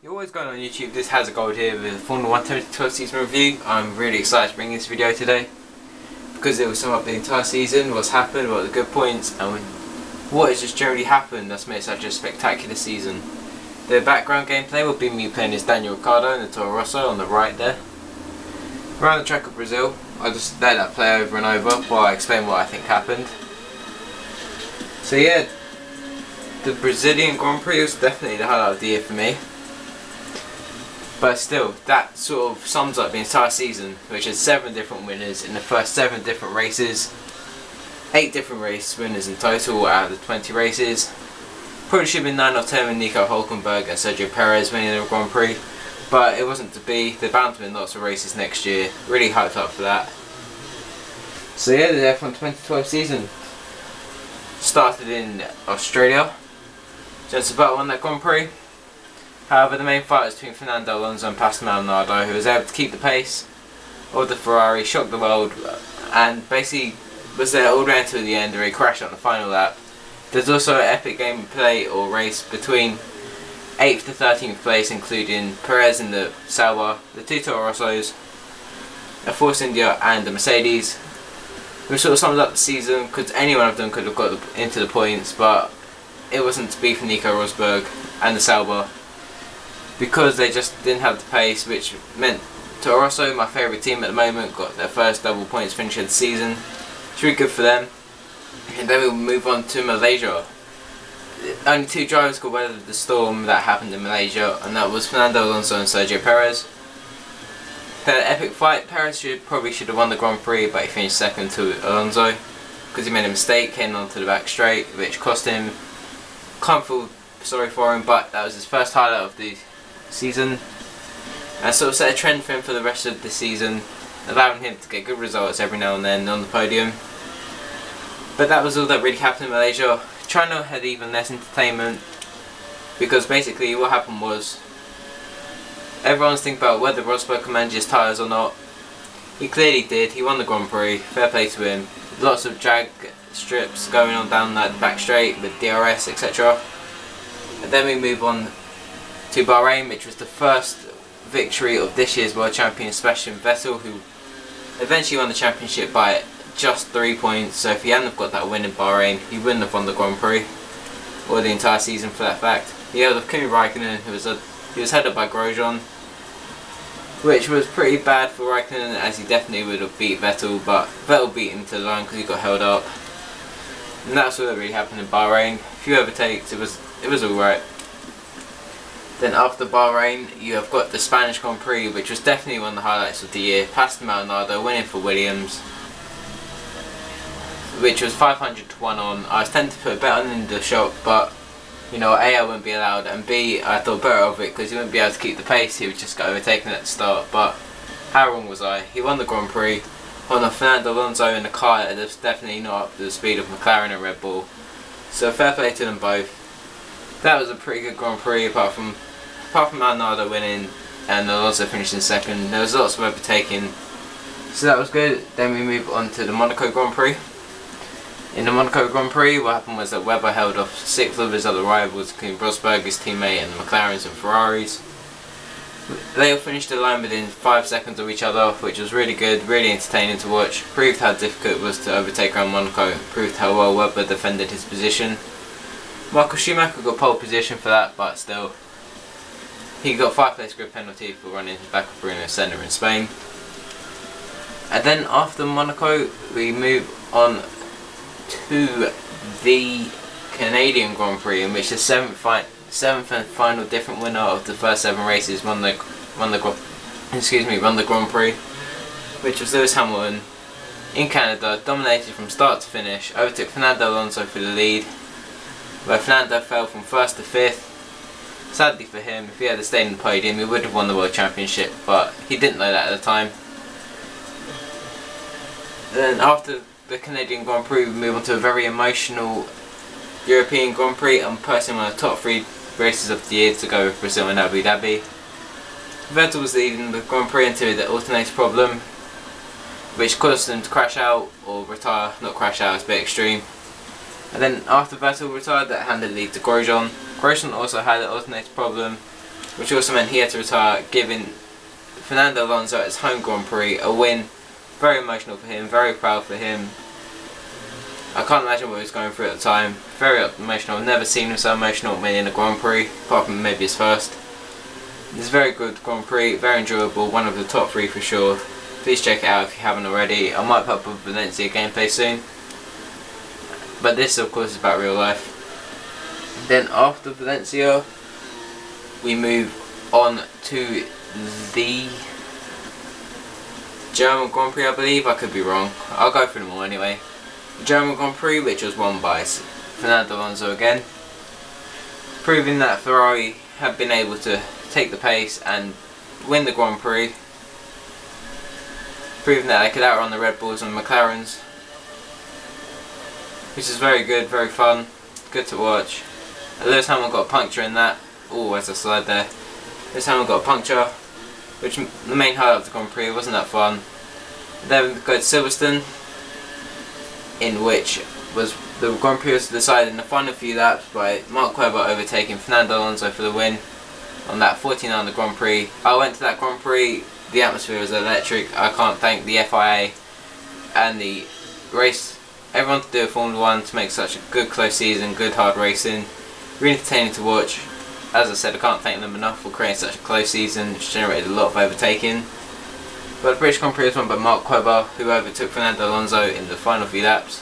You're always going on YouTube. This has a gold here with Formula 1 2012 season review. I'm really excited to bring this video today because it will sum up the entire season, what's happened, what are the good points, and what has just generally happened that's made such a spectacular season. The background gameplay will be me playing as Daniel Ricciardo in the Toro Rosso on the right there. Around the track of Brazil, I'll just let that play over and over while I explain what I think happened. So yeah, the Brazilian Grand Prix was definitely the highlight of the year for me. But still, that sort of sums up the entire season, which has 7 different winners in the first 7 different races. 8 different race winners in total out of the 20 races. Probably should have been 9 or 10 with Nico Hülkenberg and Sergio Perez winning the Grand Prix, but it wasn't to be. They're bound to win lots of races next year. Really hyped up for that. So yeah, the F1 2012 season started in Australia. Jenson Button won that Grand Prix. However, the main fight was between Fernando Alonso and Pastor Maldonado, who was able to keep the pace of the Ferrari, shocked the world, and basically was there all the way until the end where he crashed on the final lap. There's also an epic gameplay or race between 8th to 13th place, including Perez in the Sauber, the 2 Toro Rossos, a Force India and a Mercedes. We sort of summed up the season because any one of them could have got into the points, but it wasn't to be for Nico Rosberg and the Sauber, because they just didn't have the pace, which meant Toro Rosso, my favourite team at the moment, got their first double points finish of the season. It's really good for them. And then we'll move on to Malaysia. Only 2 drivers could weather the storm that happened in Malaysia, and that was Fernando Alonso and Sergio Perez. They had an epic fight. Perez probably should have won the Grand Prix, but he finished second to Alonso because he made a mistake, came onto the back straight, which cost him. Can't feel sorry for him, but that was his first highlight of the season, and sort of set a trend for him for the rest of the season, allowing him to get good results every now and then on the podium. But that was all that really happened in Malaysia. China had even less entertainment, because basically what happened was everyone's thinking about whether Rosberg could manage his tyres or not. He clearly did. He won the Grand Prix, fair play to him. Lots of drag strips going on down that back straight with DRS, etc. And then we move on to Bahrain, which was the first victory of this year's world champion Sebastian Vettel, who eventually won the championship by just 3 points. So if he hadn't have got that win in Bahrain, he wouldn't have won the Grand Prix, or the entire season for that fact. He held Kimi Raikkonen, he was headed by Grosjean, which was pretty bad for Raikkonen, as he definitely would have beat Vettel, but Vettel beat him to the line because he got held up. And that's what really happened in Bahrain. A few overtakes, it was alright. Then after Bahrain, you have got the Spanish Grand Prix, which was definitely one of the highlights of the year. Pastor Maldonado winning for Williams, which was 500 to 1 on. I was tempted to put a bet on in the shop, but you know, A, I wouldn't be allowed, and B, I thought better of it because he wouldn't be able to keep the pace. He would just get overtaken at the start. But how wrong was I? He won the Grand Prix on a Fernando Alonso in a car that was definitely not up to the speed of McLaren and Red Bull. So fair play to them both. That was a pretty good Grand Prix, apart from Maldonado winning and Alonso finishing second. There was lots of overtaking, so that was good. Then we move on to the Monaco Grand Prix. In the Monaco Grand Prix, what happened was that Webber held off 6 of his other rivals, including Rosberg, his teammate, and the McLarens and Ferraris. They all finished the line within 5 seconds of each other, which was really good, really entertaining to watch. Proved how difficult it was to overtake around Monaco, proved how well Webber defended his position. Michael Schumacher got pole position for that, but still, he got a 5-place grid penalty for running his back of Bruno Senna in Spain. And then after Monaco, we move on to the Canadian Grand Prix, in which the 7th and final different winner of the first 7 races won the Grand Prix, which was Lewis Hamilton in Canada, dominated from start to finish, overtook Fernando Alonso for the lead, where Fernando fell from 1st to 5th. Sadly for him, if he had stayed in the podium, he would have won the World Championship, but he didn't know that at the time. Then after the Canadian Grand Prix, we move on to a very emotional European Grand Prix, and personally one of the top 3 races of the year to go with Brazil and Abu Dhabi. Vettel was leading the Grand Prix until the alternator problem, which caused him to crash out or retire. Not crash out, it's a bit extreme. And then after Vettel retired, that handed the lead to Grosjean. Grosjean also had an alternator problem, which also meant he had to retire, giving Fernando Alonso at his home Grand Prix a win. Very emotional for him, very proud for him. I can't imagine what he was going through at the time. Very emotional. I've never seen him so emotional in a Grand Prix, apart from maybe his first. It's a very good Grand Prix, very enjoyable, one of the top 3 for sure. Please check it out if you haven't already. I might put up a Valencia gameplay soon. But this of course is about real life. Then after Valencia, we move on to the German Grand Prix, I believe. I could be wrong. I'll go through them all anyway. The German Grand Prix, which was won by Fernando Alonso again, proving that Ferrari have been able to take the pace and win the Grand Prix, proving that they could outrun the Red Bulls and McLarens, which is very good, very fun, good to watch. Lewis Hamilton got a puncture in that. Oh, as I slide there. Lewis Hamilton got a puncture, which the main highlight of the Grand Prix. Wasn't that fun? Then we go to Silverstone, in which was the Grand Prix was decided in the final few laps by Mark Webber overtaking Fernando Alonso for the win on that 49 Grand Prix. I went to that Grand Prix. The atmosphere was electric. I can't thank the FIA and the race, everyone to do Formula 1 to make such a good close season, good hard racing. Really entertaining to watch. As I said, I can't thank them enough for creating such a close season, which generated a lot of overtaking. But the British Grand Prix was won by Mark Webber, who overtook Fernando Alonso in the final few laps.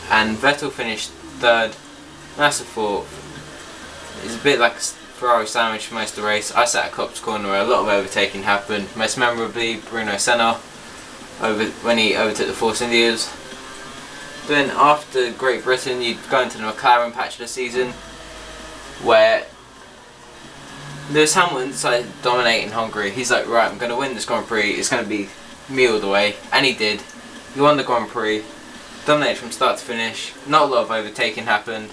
And Vettel finished 3rd, Massa 4th. It's a bit like a Ferrari sandwich for most of the race. I sat at Copse Corner where a lot of overtaking happened, most memorably Bruno Senna when he overtook the Force Indias. Then after Great Britain, you go into the McLaren patch of the season, where Lewis Hamilton decided to dominate in Hungary. He's like, right, I'm going to win this Grand Prix, it's going to be me all the way, and he did. He won the Grand Prix, dominated from start to finish, not a lot of overtaking happened.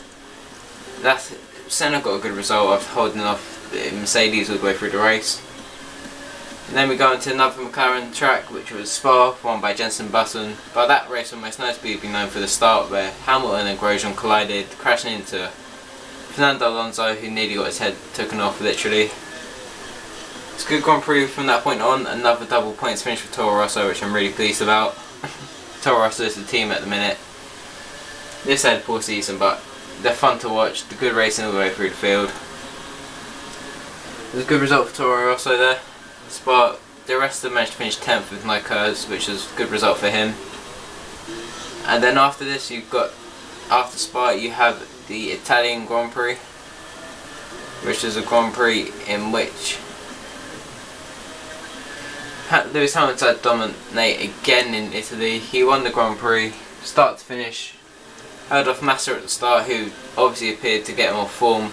Senna got a good result of holding off the Mercedes all the way through the race. And then we go into another McLaren track, which was Spa, won by Jenson Button. But that race will most notably be known for the start, where Hamilton and Grosjean collided, crashing into Fernando Alonso, who nearly got his head taken off literally. It's a good Grand Prix from that point on. Another double points finish for Toro Rosso, which I'm really pleased about. Toro Rosso is the team at the minute. This had a poor season, but they're fun to watch. The good racing all the way through the field. It was a good result for Toro Rosso there. Spa, the rest of them managed to finish 10th with no curves, which was a good result for him. And then after this, after Spa, you have the Italian Grand Prix, which is a Grand Prix in which Lewis Hamilton tried to dominate again in Italy. He won the Grand Prix, start to finish. Held off Massa at the start, who obviously appeared to get more form.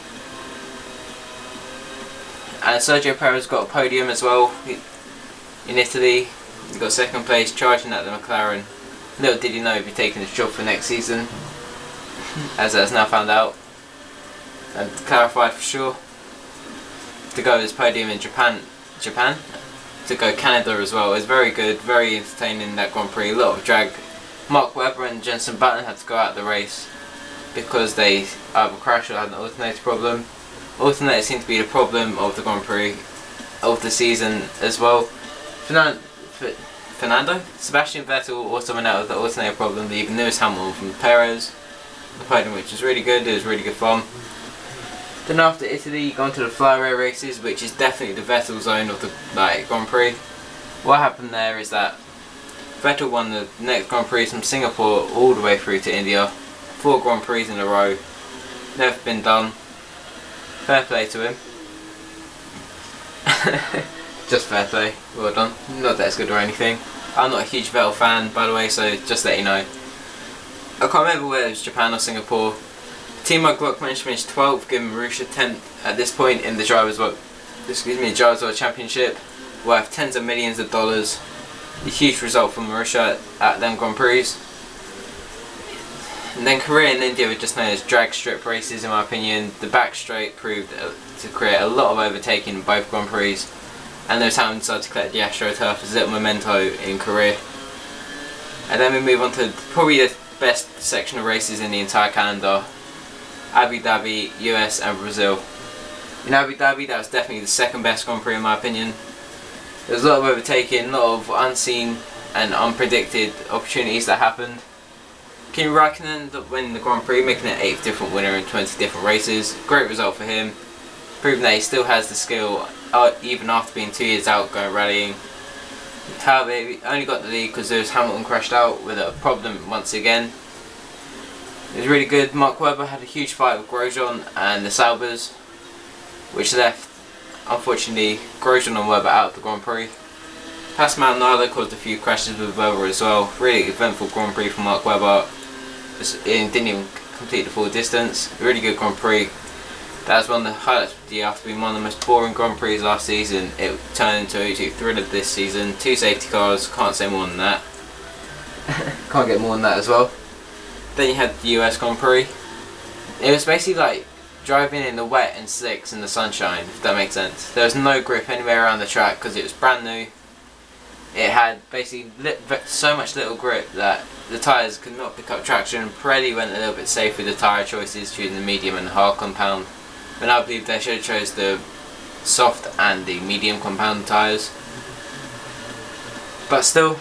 And Sergio Perez got a podium as well in Italy. He got 2nd place, charging at the McLaren. Little did he know he'd be taking his job for next season, as that's now found out and clarified for sure. To go his podium in Japan, to go Canada as well. It was very good, very entertaining, that Grand Prix. A lot of drag. Mark Webber and Jenson Button had to go out of the race because they either crashed or had an alternator problem. Alternator seemed to be the problem of the Grand Prix of the season as well. Sebastian Vettel also went out with the alternator problem, leaving Lewis Hamilton from Perez, the podium, which was really good. It was really good fun. Then after Italy, you go on to the fly-away races, which is definitely the Vettel zone of the Grand Prix. What happened there is that Vettel won the next Grand Prix from Singapore all the way through to India. 4 Grand Prix in a row. Never been done. Fair play to him. Just fair play. Well done. Not that it's good or anything. I'm not a huge Vettel fan, by the way, so just let you know. I can't remember whether it was Japan or Singapore. Team Glock managed to finish 12th, giving Marussia 10th at this point in the Drivers' World Championship, worth tens of millions of dollars. A huge result from Marussia at them Grand Prix. And then Korea and India were just known as drag strip races, in my opinion. The back straight proved to create a lot of overtaking in both Grand Prix, and Lewis Hamilton decided to collect the AstroTurf as a little memento in Korea. And then we move on to probably the best section of races in the entire calendar, Abu Dhabi, US and Brazil. In Abu Dhabi, that was definitely the second best Grand Prix in my opinion. There was a lot of overtaking, a lot of unseen and unpredicted opportunities that happened. Kimi Raikkonen winning the Grand Prix, making an 8th different winner in 20 different races. Great result for him, proving that he still has the skill even after being 2 years out going rallying. However, he only got the lead because Lewis Hamilton crashed out with a problem once again. It was really good. Mark Webber had a huge fight with Grosjean and the Saubers, which left, unfortunately, Grosjean and Webber out of the Grand Prix. Pascal Maldonado caused a few crashes with Webber as well. Really eventful Grand Prix for Mark Webber. It didn't even complete the full distance. A really good Grand Prix. That was one of the highlights of the year. After being one of the most boring Grand Prix last season, it turned into a thriller this season. 2 safety cars, can't say more than that. Can't get more than that as well. Then you had the US Grand Prix. It was basically like driving in the wet and slicks in the sunshine, if that makes sense. There was no grip anywhere around the track because it was brand new. It had basically so much little grip that the tyres could not pick up traction. Pirelli went a little bit safe with the tyre choices, choosing the medium and the hard compound. But I believe they should have chose the soft and the medium compound tyres. But still,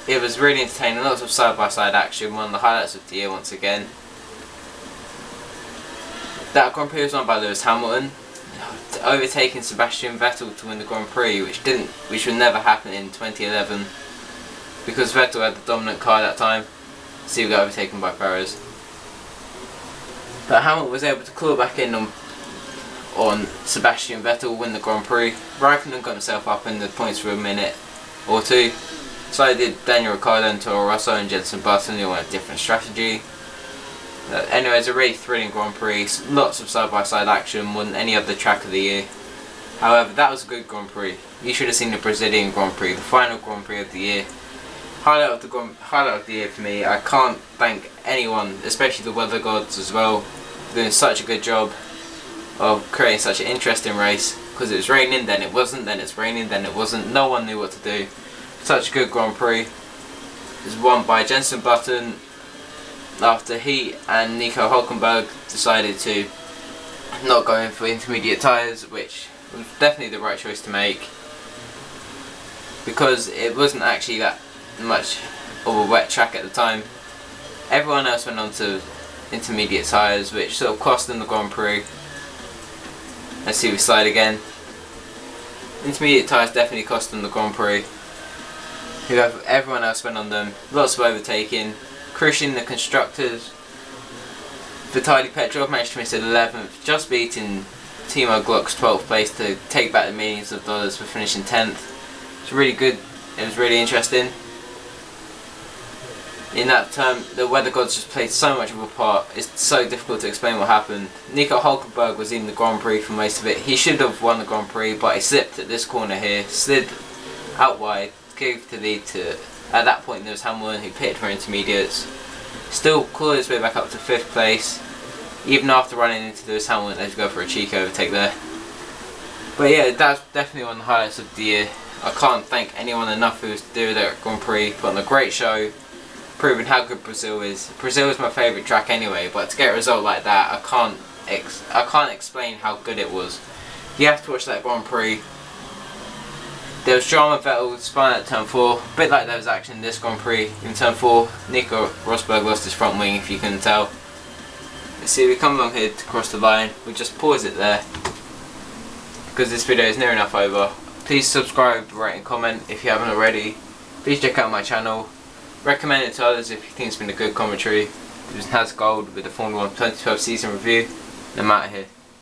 it was really entertaining. Lots of side-by-side action. One of the highlights of the year once again. That Grand Prix was won by Lewis Hamilton, overtaking Sebastian Vettel to win the Grand Prix, which would never happen in 2011 because Vettel had the dominant car at that time, so he got overtaken by Perez. But Hamilton was able to claw back in on Sebastian Vettel, win the Grand Prix. Raikkonen got himself up in the points for a minute or two. So did Daniel Ricciardo and Toro Rosso and Jenson Button, who went a different strategy. Anyways, a really thrilling Grand Prix, lots of side-by-side action, more than any other track of the year. However, that was a good Grand Prix. You should have seen the Brazilian Grand Prix, the final Grand Prix of the year. Highlight of the year for me. I can't thank anyone, especially the weather gods as well, for doing such a good job of creating such an interesting race. Because it was raining, then it wasn't, then it's raining, then it wasn't. No one knew what to do. Such a good Grand Prix. It was won by Jenson Button after he and Nico Hülkenberg decided to not go in for intermediate tyres, which was definitely the right choice to make because it wasn't actually that much of a wet track at the time. Everyone else went on to intermediate tyres, which sort of cost them the Grand Prix. Let's see if we slide again. Intermediate tyres definitely cost them the Grand Prix. Everyone else went on them. Lots of overtaking. Crushing the constructors. Vitaly Petrov managed to miss 11th, just beating Timo Glock's 12th place to take back the millions of dollars for finishing 10th. It's really good. It was really interesting. In that term, the weather gods just played so much of a part. It's so difficult to explain what happened. Nico Hülkenberg was in the Grand Prix for most of it. He should have won the Grand Prix, but he slipped at this corner here, slid out wide, gave the lead to. At that point there was Hamilton, who pitted for intermediates. Still clawed his way back up to 5th place. Even after running into Lewis Hamilton, they had to go for a cheeky overtake there. But yeah, that's definitely one of the highlights of the year. I can't thank anyone enough who was doing that Grand Prix, put on a great show, proving how good Brazil is. Brazil is my favourite track anyway, but to get a result like that, I can't explain how good it was. You have to watch that Grand Prix. There was drama. Vettel spun at turn 4, a bit like there was action in this Grand Prix. In turn 4, Nico Rosberg lost his front wing, if you couldn't tell. Let's see, we come along here to cross the line. We just pause it there because this video is near enough over. Please subscribe, rate and comment if you haven't already. Please check out my channel. Recommend it to others if you think it's been a good commentary. This is Has Gold with the Formula 1 2012 season review. And I'm out of here.